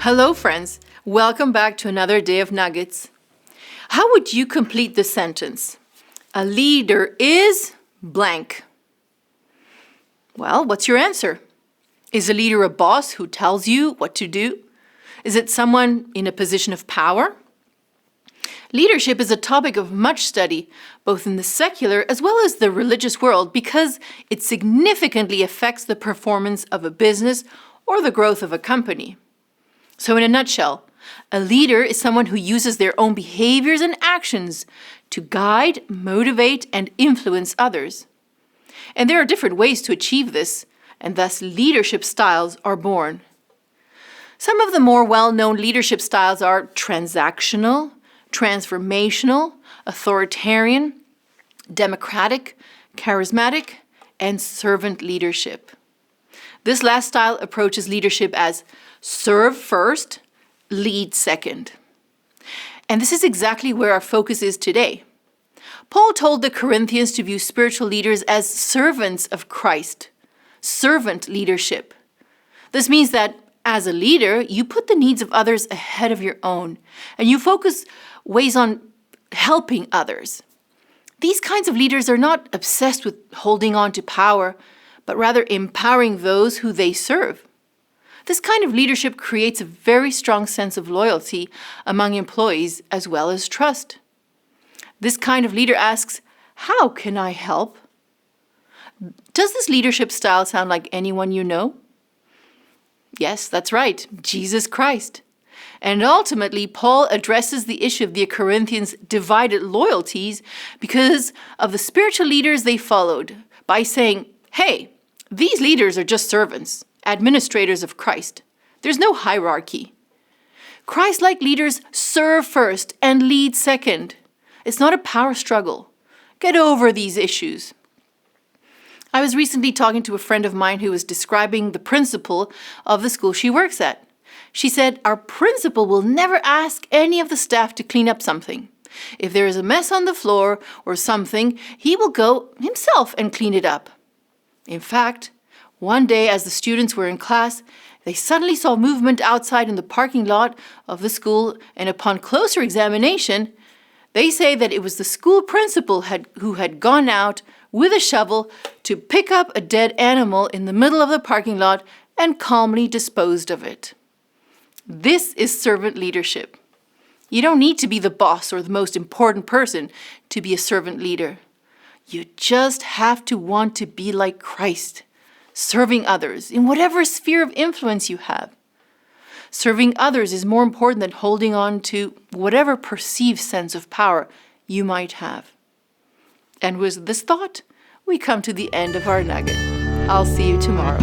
Hello, friends. Welcome back to another day of nuggets. How would you complete the sentence? A leader is blank. Well, what's your answer? Is a leader a boss who tells you what to do? Is it someone in a position of power? Leadership is a topic of much study, both in the secular as well as the religious world, because it significantly affects the performance of a business or the growth of a company. So in a nutshell, a leader is someone who uses their own behaviors and actions to guide, motivate, and influence others. And there are different ways to achieve this, and thus leadership styles are born. Some of the more well-known leadership styles are transactional, transformational, authoritarian, democratic, charismatic, and servant leadership. This last style approaches leadership as serve first, lead second. And this is exactly where our focus is today. Paul told the Corinthians to view spiritual leaders as servants of Christ, servant leadership. This means that as a leader, you put the needs of others ahead of your own, and you focus ways on helping others. These kinds of leaders are not obsessed with holding on to power, but rather empowering those who they serve. This kind of leadership creates a very strong sense of loyalty among employees as well as trust. This kind of leader asks, "How can I help?" Does this leadership style sound like anyone you know? Yes, that's right, Jesus Christ. And ultimately, Paul addresses the issue of the Corinthians' divided loyalties because of the spiritual leaders they followed by saying, "Hey, these leaders are just servants, administrators of Christ. There's no hierarchy. Christ-like leaders serve first and lead second. It's not a power struggle. Get over these issues." I was recently talking to a friend of mine who was describing the principal of the school she works at. She said, "Our principal will never ask any of the staff to clean up something. If there is a mess on the floor or something, he will go himself and clean it up." In fact, one day as the students were in class, they suddenly saw movement outside in the parking lot of the school, and upon closer examination, they say that it was the school principal who had gone out with a shovel to pick up a dead animal in the middle of the parking lot and calmly disposed of it. This is servant leadership. You don't need to be the boss or the most important person to be a servant leader. You just have to want to be like Christ, serving others in whatever sphere of influence you have. Serving others is more important than holding on to whatever perceived sense of power you might have. And with this thought, we come to the end of our nugget. I'll see you tomorrow.